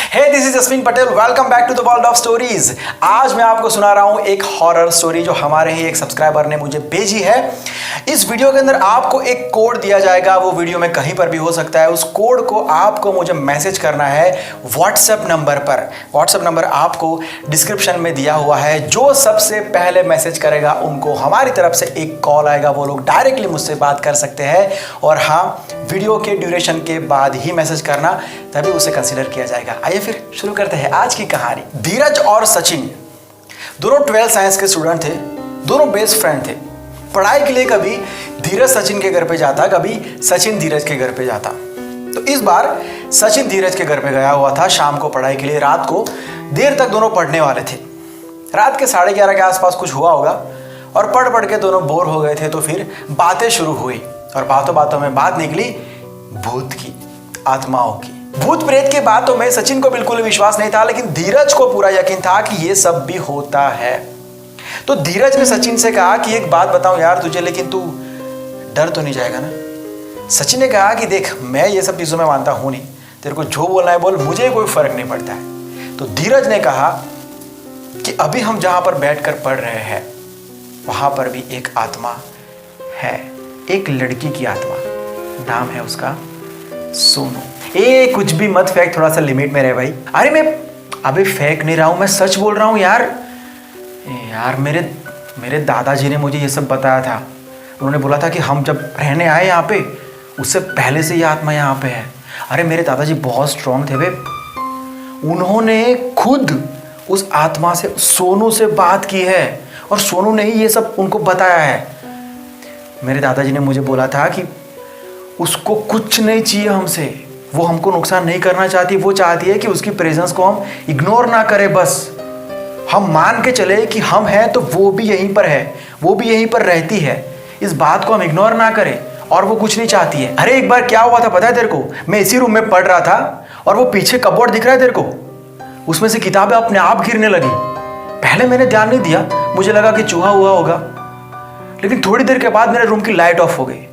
Hey this is Jasmine Patel, welcome back to the world of stories. आज मैं आपको सुना रहा हूं एक हॉरर स्टोरी जो हमारे ही एक सब्सक्राइबर ने मुझे भेजी है। इस वीडियो के अंदर आपको एक कोड दिया जाएगा, वो वीडियो में कहीं पर भी हो सकता है। उस कोड को आपको मुझे मैसेज करना है व्हाट्सएप नंबर पर। व्हाट्सएप नंबर आपको डिस्क्रिप्शन में दिया हुआ है। जो सबसे पहले मैसेज करेगा उनको हमारी तरफ से एक कॉल आएगा, वो लोग डायरेक्टली मुझसे बात कर सकते हैं। और हाँ, वीडियो के ड्यूरेशन के बाद ही मैसेज करना, तभी उसे कंसीडर किया जाएगा। आइए फिर शुरू करते हैं आज की कहानी। धीरज और सचिन दोनों 12th साइंस के स्टूडेंट थे, दोनों बेस्ट फ्रेंड थे। पढ़ाई के लिए कभी धीरज सचिन के घर पे जाता, कभी सचिन धीरज के घर पे जाता। तो इस बार सचिन धीरज के घर पे गया हुआ था शाम को पढ़ाई के लिए। रात को देर तक दोनों पढ़ने वाले थे। रात के 11:30 के आसपास कुछ हुआ होगा और पढ़ पढ़ के दोनों बोर हो गए थे। तो फिर बातें शुरू हुई और बातों बातों में बात निकली भूत की, आत्माओं की। भूत प्रेत की बातों में सचिन को बिल्कुल विश्वास नहीं था, लेकिन धीरज को पूरा यकीन था कि ये सब भी होता है। तो धीरज ने सचिन से कहा कि एक बात बताऊं यार तुझे, लेकिन तू डर तो नहीं जाएगा ना? सचिन ने कहा कि देख, मैं ये सब चीजों में मानता हूं नहीं, तेरे को जो बोलना है बोल, मुझे कोई फर्क नहीं पड़ता है। तो धीरज ने कहा कि अभी हम जहां पर बैठकर पढ़ रहे हैं वहां पर भी एक आत्मा है, एक लड़की की आत्मा, नाम है उसका सोनू। कुछ भी मत फेंक, थोड़ा सा लिमिट में रहे भाई। अरे मैं अभी फेंक नहीं रहा हूं, मैं सच बोल रहा हूं यार। मेरे दादाजी ने मुझे ये सब बताया था। उन्होंने बोला था कि हम जब रहने आए यहाँ पे, उससे पहले से ये आत्मा यहाँ पे है। अरे मेरे दादाजी बहुत स्ट्रांग थे वे। उन्होंने खुद उस आत्मा से, सोनू से बात की है और सोनू ने ही ये सब उनको बताया है। मेरे दादाजी ने मुझे बोला था कि उसको कुछ नहीं चाहिए हमसे, वो हमको नुकसान नहीं करना चाहती। वो चाहती है कि उसकी प्रेजेंस को हम इग्नोर ना करें, बस हम मान के चले कि हम हैं तो वो भी यहीं पर है, वो भी यहीं पर रहती है। इस बात को हम इग्नोर ना करें, और वो कुछ नहीं चाहती है। अरे एक बार क्या हुआ था पता है तेरे को? मैं इसी रूम में पढ़ रहा था और वो पीछे कपबोर्ड दिख रहा है तेरे को, उसमें से किताबें अपने आप गिरने लगी। पहले मैंने ध्यान नहीं दिया, मुझे लगा कि चूहा हुआ होगा, लेकिन थोड़ी देर के बाद मेरे रूम की लाइट ऑफ हो गई।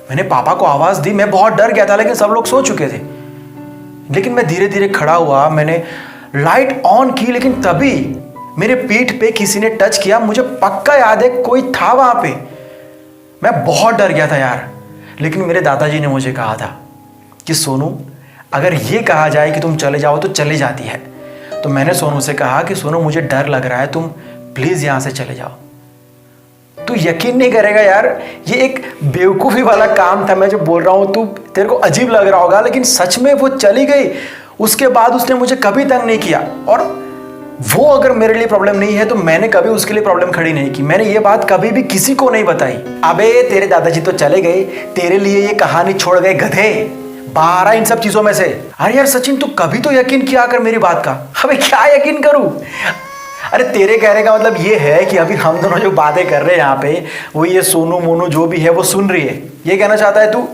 मैंने पापा को आवाज दी, मैं बहुत डर गया था, लेकिन सब लोग सो चुके थे। लेकिन मैं धीरे धीरे खड़ा हुआ, मैंने लाइट ऑन की, लेकिन तभी मेरे पीठ पे किसी ने टच किया। मुझे पक्का याद है कोई था वहां पे। मैं बहुत डर गया था यार। लेकिन मेरे दादाजी ने मुझे कहा था कि सोनू, अगर ये कहा जाए कि तुम चले जाओ तो चली जाती है। तो मैंने सोनू से कहा कि सोनू मुझे डर लग रहा है, तुम प्लीज यहां से चले जाओ। तू यकीन नहीं करेगा यार, ये एक बेवकूफ़ी वाला काम था मैं जो बोल रहा हूँ। तू, तेरे को अजीब लग रहा होगा, लेकिन सच में वो चली गई। उसके बाद उसने मुझे कभी तंग नहीं किया, और वो अगर मेरे लिए प्रॉब्लम नहीं है तो मैंने कभी उसके लिए प्रॉब्लम खड़ी नहीं की। मैंने ये बात कभी भी किसी को नहीं बताई। अबे तेरे दादाजी तो चले गए, तेरे लिए ये कहानी छोड़ गए गधे। बाहर आ इन सब चीजों में से। अरे यार सचिन, तू कभी तो यकीन किया कर मेरी बात का। अबे क्या यकीन करूं? अरे तेरे कहने का मतलब ये है कि अभी हम दोनों जो बातें कर रहे हैं यहाँ पे, वो ये सोनू मोनू जो भी है वो सुन रही है, ये कहना चाहता है तू?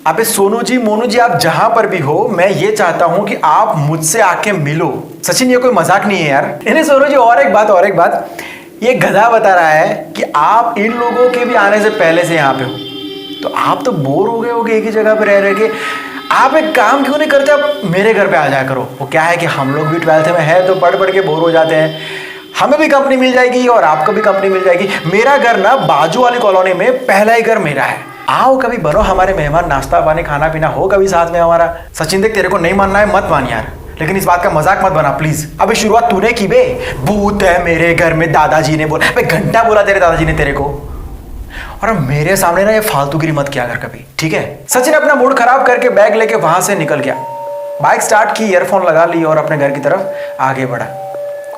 अबे सोनू जी, मोनू जी, आप जहां पर भी हो, मैं ये चाहता हूं कि आप मुझसे आके मिलो। सचिन, ये कोई मजाक नहीं है यार। नहीं सोनू जी, और एक बात, ये गधा बता रहा है कि आप इन लोगों के भी आने से पहले से यहाँ पे हो, तो आप तो बोर हो गए होगे एक ही जगह पे रह के। आप एक काम क्यों नहीं करते, आप मेरे घर पे आ जाया करो। वो क्या है कि हम लोग भी 12th में है तो पढ़ पढ़ के बोर हो जाते हैं। हमें भी कंपनी मिल जाएगी और आपको भी कंपनी मिल जाएगी। मेरा घर ना बाजू वाली कॉलोनी में पहला ही घर मेरा है। आओ कभी, बनो हमारे मेहमान, नाश्ता पानी खाना पीना हो कभी साथ में हमारा। सचिन देख, तेरे को नहीं मानना है मत मान यार, लेकिन इस बात का मजाक मत बना प्लीज। अभी शुरुआत तूने की बे। भूत है मेरे घर में, दादाजी ने बोला। भाई घंटा बोला तेरे दादाजी ने तेरे को। और मेरे सामने ना ये फालतूगिरी मत किया कर कभी, ठीक है? सचिन अपना मूड खराब करके बैग लेके वहां से निकल गया। बाइक स्टार्ट की, ईयरफोन लगा ली और अपने घर की तरफ आगे बढ़ा।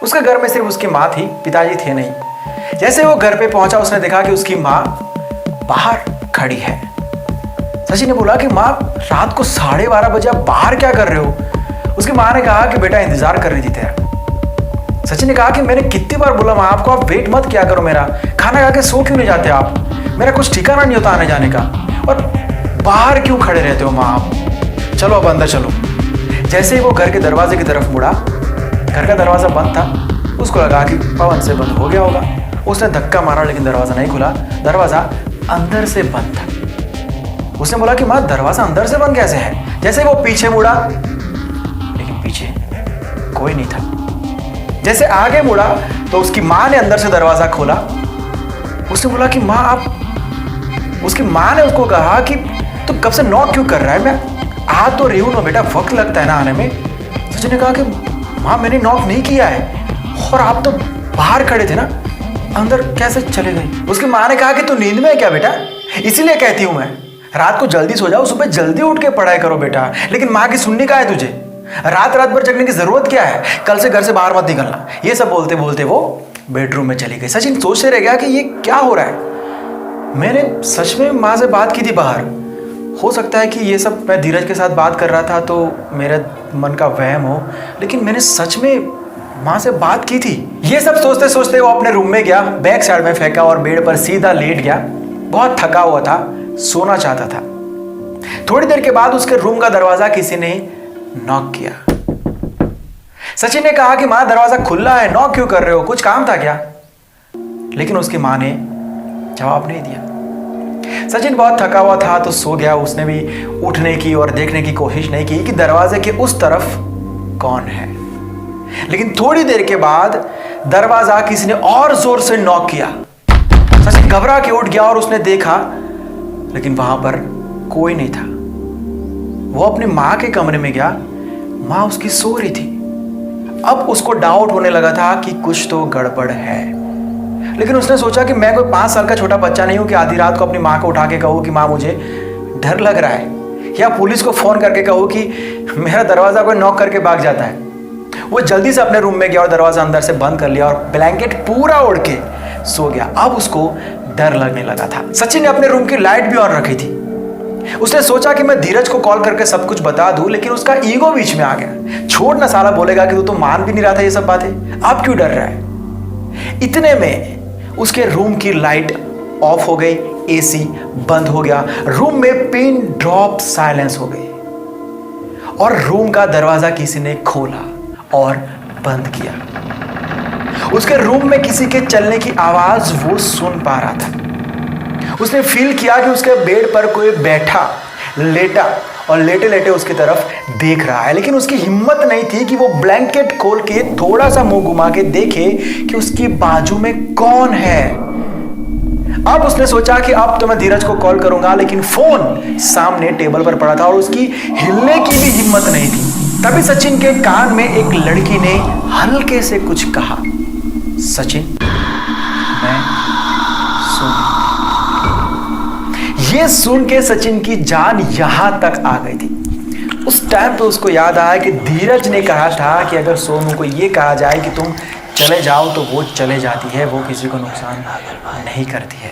उसके घर में सिर्फ उसकी माँ थी, पिताजी थे नहीं। जैसे वो घर पे पहुंचा, उसने देखा कि उसकी माँ बाहर खड़ी है। सचिन ने बोला कि माँ, रात को 12:30 बजे आप बाहर क्या कर रहे हो? उसकी माँ ने कहा कि बेटा इंतजार कर रही थी तेरा। सचिन ने कहा कि मैंने कितनी बार बोला माँ आपको, आप वेट मत किया करो मेरा, खाना खा के सो क्यों नहीं जाते आप? मेरा कुछ ठिकाना नहीं होता आने जाने का, और बाहर क्यों खड़े रहते हो माँ आप? चलो अब अंदर चलो। जैसे ही वो घर के दरवाजे की तरफ मुड़ा, घर का दरवाजा बंद था। उसको लगा कि पवन से बंद हो गया होगा। उसने धक्का मारा, लेकिन दरवाजा नहीं खुला, दरवाजा अंदर से बंद था। उसने बोला कि माँ, दरवाजा अंदर से बंद कैसे है? जैसे वो पीछे मुड़ा, कोई नहीं था। जैसे आगे मुड़ा तो उसकी माँ ने अंदर से दरवाजा खोला। उसने बोला कि माँ आप, उसकी माँ ने उसको कहा कि तू कब से नॉक क्यों कर रहा है? मैं आ तो रही हूँ ना बेटा, वक्त लगता है ना आने में। सचिन ने कहा कि माँ मैंने नॉक नहीं किया है, और आप तो बाहर खड़े थे ना, अंदर कैसे चले गए? उसकी माँ ने कहा कि तू नींद में है क्या बेटा? इसीलिए कहती हूँ मैं रात को जल्दी सो जाओ, सुबह जल्दी उठ के पढ़ाई करो बेटा। लेकिन माँ की सुननी का है तुझे? रात रात भर जगने की जरूरत क्या है? कल से घर से बाहर मत निकलना। ये सब बोलते बोलते वो बेडरूम में चली गई। सचिन सोचते रह गया कि ये क्या हो रहा है। मैंने सच में माँ से बात की थी बाहर। हो सकता है कि ये सब मैं धीरज के साथ बात कर रहा था तो मेरे मन का वहम हो, लेकिन मैंने सच में माँ से बात की थी। ये सब सोचते सोचते वो अपने रूम में गया, बैग साइड में फेंका और बेड पर सीधा लेट गया। बहुत थका हुआ था, सोना चाहता था। थोड़ी देर के बाद उसके रूम का दरवाजा किसी ने नॉक किया। सचिन ने कहा कि माँ दरवाजा खुला है, नॉक क्यों कर रहे हो, कुछ काम था क्या? लेकिन उसकी माँ ने जवाब नहीं दिया। सचिन बहुत थका हुआ था तो सो गया। उसने भी उठने की और देखने की कोशिश नहीं की कि दरवाजे के उस तरफ कौन है। लेकिन थोड़ी देर के बाद दरवाजा किसी ने और जोर से नॉक किया। सचिन घबरा के उठ गया और उसने देखा, लेकिन वहां पर कोई नहीं था। वो अपनी माँ के कमरे में गया, माँ उसकी सो रही थी। अब उसको डाउट होने लगा था कि कुछ तो गड़बड़ है। लेकिन उसने सोचा कि मैं कोई 5 साल का छोटा बच्चा नहीं हूं कि आधी रात को अपनी माँ को उठा के कहूँ कि माँ मुझे डर लग रहा है, या पुलिस को फोन करके कहूँ कि मेरा दरवाजा कोई नॉक करके भाग जाता है। वो जल्दी से अपने रूम में गया और दरवाजा अंदर से बंद कर लिया और ब्लैंकेट पूरा ओढ़ के सो गया। अब उसको डर लगने लगा था। सचिन ने अपने रूम की लाइट भी ऑन रखी थी। उसने सोचा कि मैं धीरज को कॉल करके सब कुछ बता दूं, लेकिन उसका ईगो बीच में आ गया। छोड़ ना, साला बोलेगा कि तू तो मान भी नहीं रहा था ये सब बातें, अब क्यों डर रहा है? इतने में उसके रूम की लाइट ऑफ हो गई, एसी बंद हो गया, रूम में पिन ड्रॉप साइलेंस हो गई और रूम का दरवाजा किसी ने खोला और बंद किया। उसके रूम में किसी के चलने की आवाज वो सुन पा रहा था। उसने फील किया कि उसके बेड पर कोई बैठा, लेटा और लेटे लेटे उसकी तरफ देख रहा है, लेकिन उसकी हिम्मत नहीं थी कि वो ब्लैंकेट खोल के थोड़ा सा मुंह घुमा के देखे कि उसकी बाजू में कौन है। अब उसने सोचा कि अब तो मैं धीरज को कॉल करूंगा, लेकिन फोन सामने टेबल पर पड़ा था और उसकी हिलने की भी हिम्मत नहीं थी। तभी सचिन के कान में एक लड़की ने हल्के से कुछ कहा, सचिन मैं सो। ये सुन के सचिन की जान यहां तक आ गई थी। उस टाइम पे उसको याद आया कि धीरज ने कहा था कि अगर सोनू को ये कहा जाए कि तुम चले जाओ तो वो चले जाती है, वो किसी को नुकसान नहीं करती है।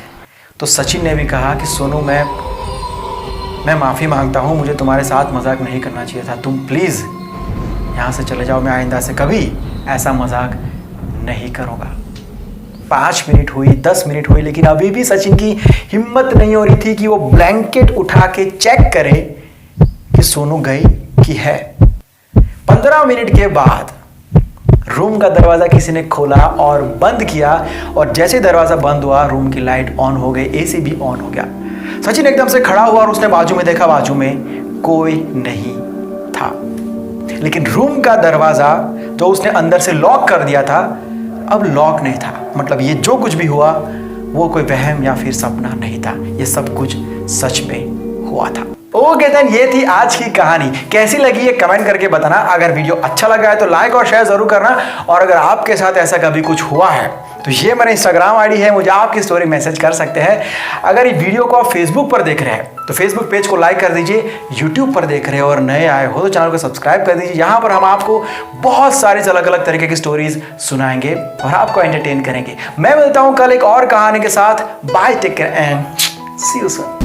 तो सचिन ने भी कहा कि सोनू मैं माफ़ी मांगता हूँ, मुझे तुम्हारे साथ मजाक नहीं करना चाहिए था, तुम प्लीज़ यहाँ से चले जाओ, मैं आइंदा से कभी ऐसा मजाक नहीं करूँगा। 5 मिनट हुई, 10 मिनट हुई, लेकिन अभी भी सचिन की हिम्मत नहीं हो रही थी कि वो ब्लैंकेट उठा के चेक करे कि सोनू गई कि है। 15 मिनट के बाद रूम का दरवाजा किसी ने खोला और बंद किया, और जैसे दरवाजा बंद हुआ रूम की लाइट ऑन हो गई, एसी भी ऑन हो गया। सचिन एकदम से खड़ा हुआ और उसने बाजू में देखा, बाजू में कोई नहीं था। लेकिन रूम का दरवाजा जो उसने अंदर से लॉक कर दिया था अब लॉक नहीं था। मतलब ये जो कुछ भी हुआ वो कोई वहम या फिर सपना नहीं था, ये सब कुछ सच में हुआ था। ओके देन, ये थी आज की कहानी। कैसी लगी ये कमेंट करके बताना। अगर वीडियो अच्छा लगा है तो लाइक और शेयर जरूर करना, और अगर आपके साथ ऐसा कभी कुछ हुआ है तो ये मेरा इंस्टाग्राम आईडी है, मुझे आपकी स्टोरी मैसेज कर सकते हैं। अगर ये वीडियो को आप फेसबुक पर देख रहे हैं तो फेसबुक पेज को लाइक कर दीजिए, यूट्यूब पर देख रहे हो और नए आए हो तो चैनल को सब्सक्राइब कर दीजिए। यहाँ पर हम आपको बहुत सारी अलग अलग तरीके की स्टोरीज सुनाएंगे और आपको एंटरटेन करेंगे। मैं मिलता हूँ कल एक और कहानी के साथ। Bye, take care and see you soon.